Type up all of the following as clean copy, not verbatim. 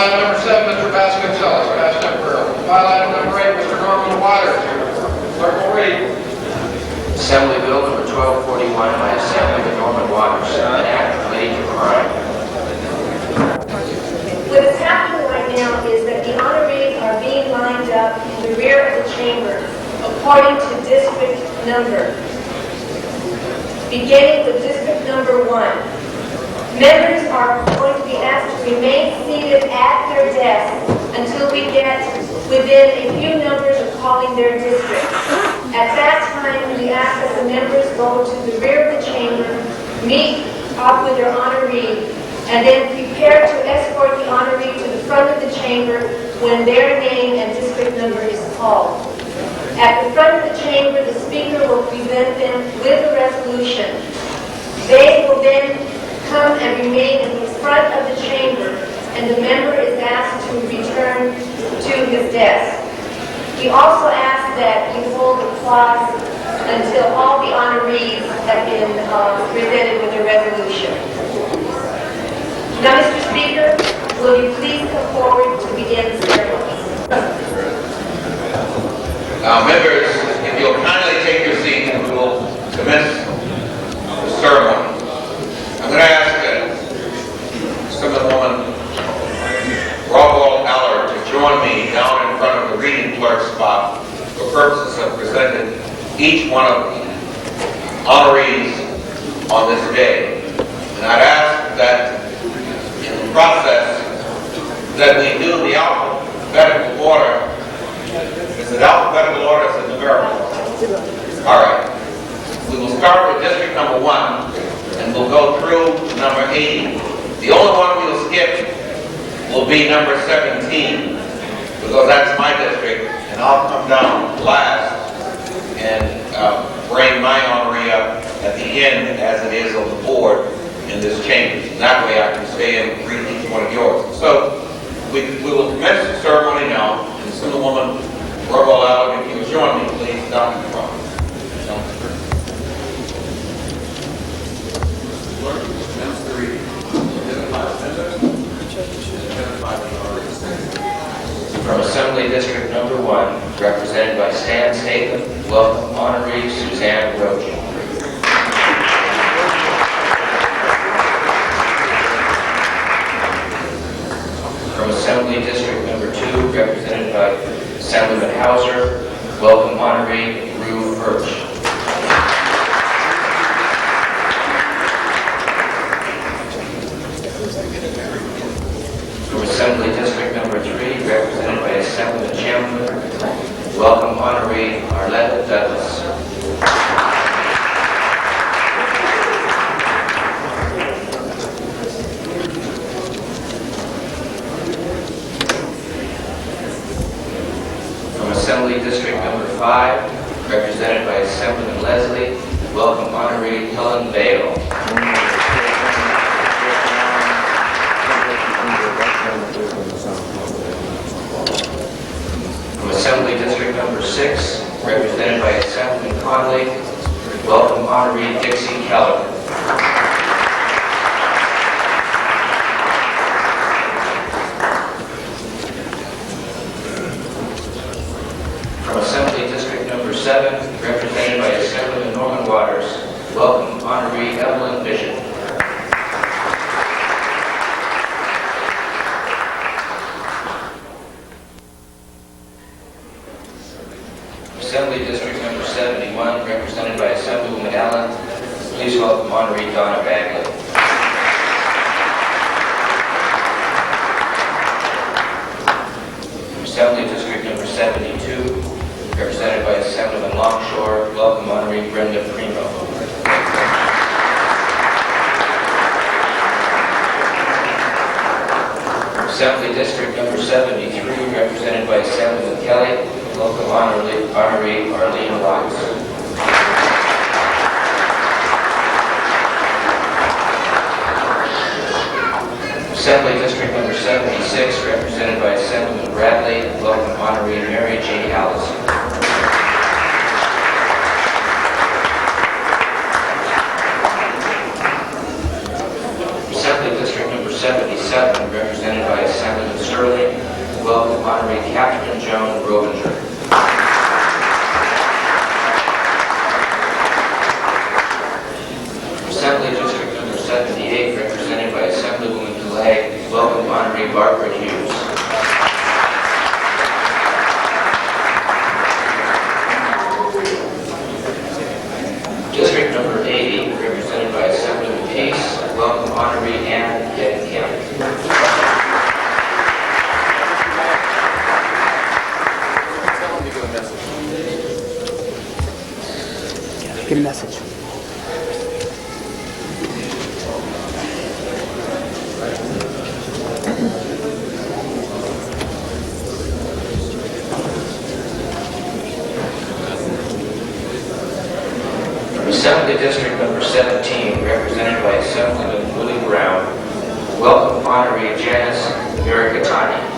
item number 7, Mr. Vasconcelos, passed temporarily. File item number 8, Mr. Norman Waters. Clerk will read. Assembly Bill number 1241 by Assemblyman Norman Waters, an act relating to crime. What is happening right now is that the honorees are being lined up in the rear of the chamber according to district number. Beginning with district number 1. Members are going to be asked to remain seated at their desks until we get within a few numbers of calling their district. At that time, we ask that the members go to the rear of the chamber, meet up with their honoree, and then prepare to escort the honoree to the front of the chamber when their name and district number is called. At the front of the chamber, the speaker will present them with a resolution. They will then come and remain in the front of the chamber, and the member is asked to return to his desk. We also ask that you hold applause until all the honorees have been presented with a resolution. Now, Mr. Speaker, will you please come forward to begin the ceremony? Members, if you'll kindly take your seat and we will commence the ceremony. I'm going to ask Assemblywoman Allard to join me down in front of the reading clerk spot for purposes of presenting each one of the honorees on this day. And I'd ask that in the process that we do the alphabetical order. Is it alphabetical order or is it numerical order? All right. We will start with district number 1 and we'll go through number 80. The only one we will skip will be number 17 because that's my district, and I'll come down last and bring my honoree up at the end as it is on the board in this chamber. And that way I can stay and read each one of yours. So we will commence the ceremony now. And Assemblywoman Allard, if you would join me, please, down in the front. From Assembly District number 1, represented by Stan Statham, welcome honoree Suzanne Roach. From Assembly District number 2, represented by Assemblyman Hauser, welcome honoree Rue Hirsch. From Assembly District number 3, represented by Assemblyman Chandler, welcome honoree Arlette Douglas. From Assembly District number 5, represented by Assemblyman Leslie, welcome honoree Helen Bale. From Assembly District number 6, represented by Assemblyman Conley, welcome honoree Dixie Keller. From Assembly District number 7, represented by Assemblyman Norman Waters, welcome honoree Evelyn Bishop. Assembly District number 71, represented by Assemblywoman Allen, please welcome honoree Donna Bagley. Assembly District number 72, represented by Assemblyman Longshore, welcome honoree Brenda Primo. Assembly District number 73, represented by Assemblyman Kelly, welcome honoree Arlene Watts. Assembly District number 76, represented by Assemblyman Bradley, welcome honoree Mary G. Allison. Assembly District number 77, represented by Assemblyman Sterling, Honoree Catherine Joan Robinger. Assembly District Number 78, represented by Assemblywoman Delay, welcome Honoree Barbara Hughes. District Number 80, represented by Assemblyman Peace, welcome Honoree Ann Kemp. Give a message. Assembly District Number 17, represented by Assemblyman Willie Brown, welcome Honoree Janice Mirikitani.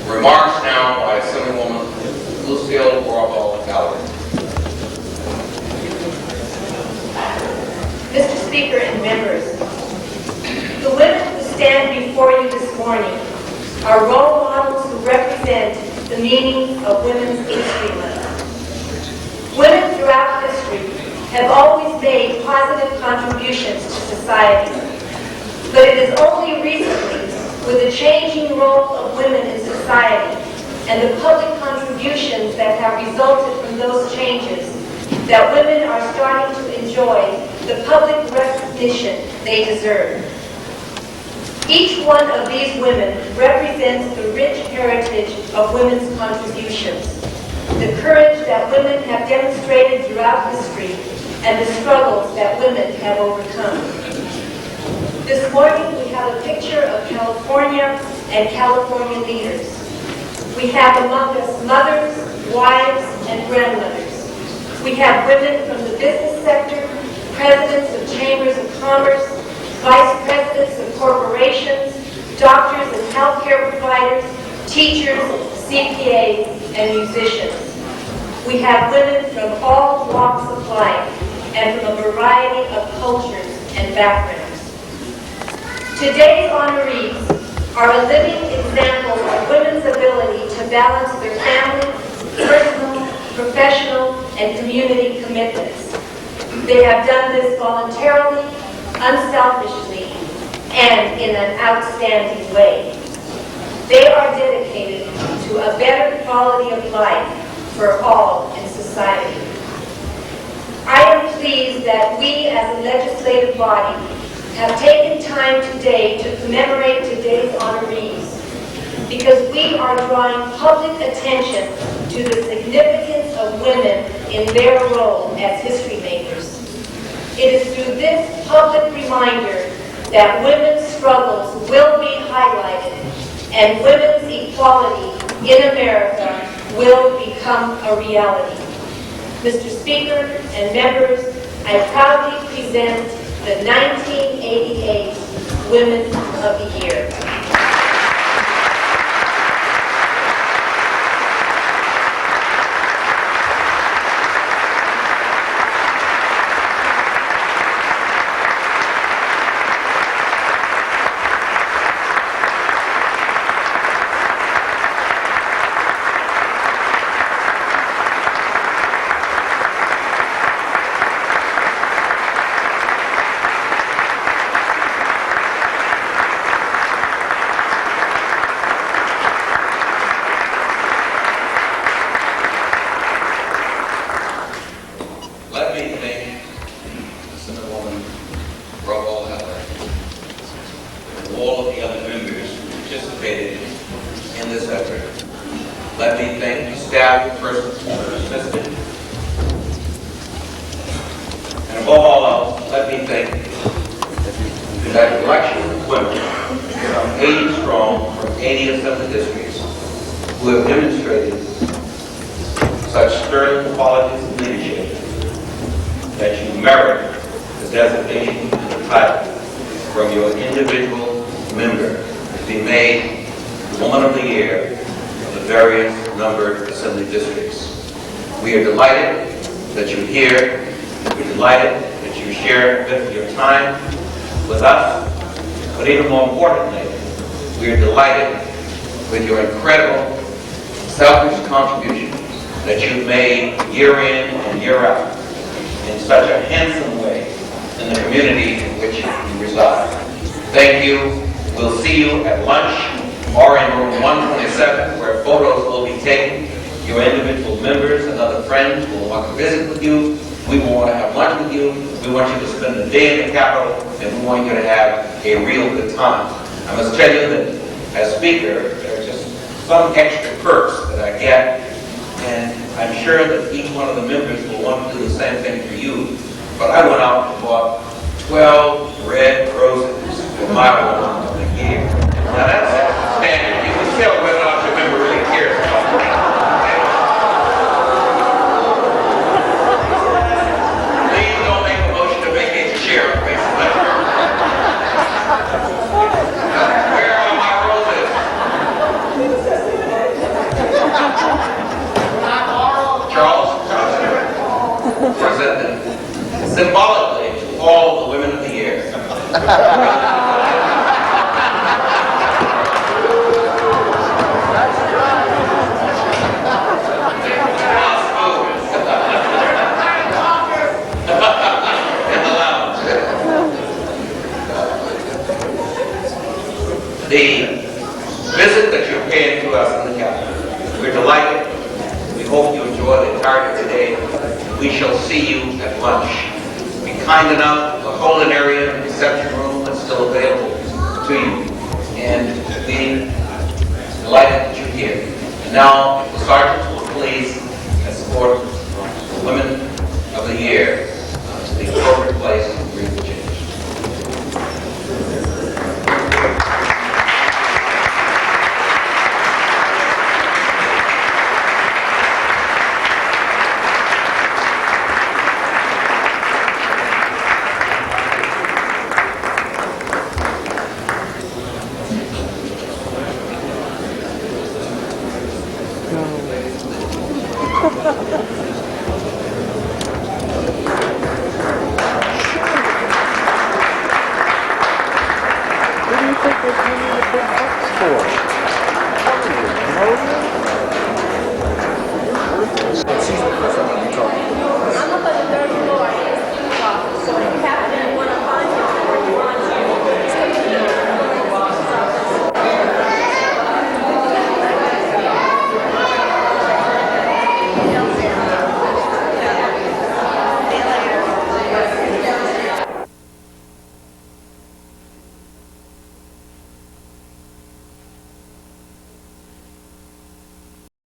Remarks now by Assemblywoman Lucille Gallagher. Mr. Speaker and members, the women who stand before you this morning are role models who represent the meaning of Women's History Month. Women throughout history have always made positive contributions to society, but it is only recently, with the changing role of women in society and the public contributions that have resulted from those changes, that women are starting to enjoy the public recognition they deserve. Each one of these women represents the rich heritage of women's contributions, the courage that women have demonstrated throughout history, and the struggles that women have overcome. This morning we have a picture of California and California leaders. We have among us mothers, wives, and grandmothers. We have women from the business sector, presidents of chambers of commerce, vice presidents of corporations, doctors and healthcare providers, teachers, CPAs, and musicians. We have women from all walks of life and from a variety of cultures and backgrounds. Today's honorees are a living example of women's ability to balance their family, personal, professional, and community commitments. They have done this voluntarily, unselfishly, and in an outstanding way. They are dedicated to a better quality of life for all in society. I am pleased that we as a legislative body have taken time today to commemorate today's honorees because we are drawing public attention to the significance of women in their role as history makers. It is through this public reminder that women's struggles will be highlighted and women's equality in America will become a reality. Mr. Speaker and members, I proudly present the 1988 Women of the Year. In this effort. Let me thank the staff, persons who have assisted, and above all else, let me thank 80 strong from 80 assembly districts who have demonstrated such sterling qualities of leadership that you merit the designation and the title from your individual member to be made the Woman of the Year of the various numbered assembly districts. We are delighted that you're here. We're delighted that you share a bit of your time with us. But even more importantly, we are delighted with your incredible selfish contributions that you've made year in and year out in such a handsome way in the community in which you reside. Thank you. We'll see you at lunch or in room 127 where photos will be taken. Your individual members and other friends will want to visit with you. We will want to have lunch with you. We want you to spend the day in the Capitol, and we want you to have a real good time. I must tell you that as Speaker, there are just some extra perks that I get, and I'm sure that each one of the members will want to do the same thing for you. But I went out and bought 12 red roses for my Woman of the Year. Now that's standard. You can tell whether or not your member really cares about it. Please don't make a motion to vacate the chair. Where are my roses? Charles? Present them symbolically to all the women of the year. The visit that you're paying to us in the Capitol, we're delighted. We hope you enjoy the entirety of the day. We shall see you at lunch. Be kind enough, the holding area and reception room is still available to you. And be delighted that you're here. And now,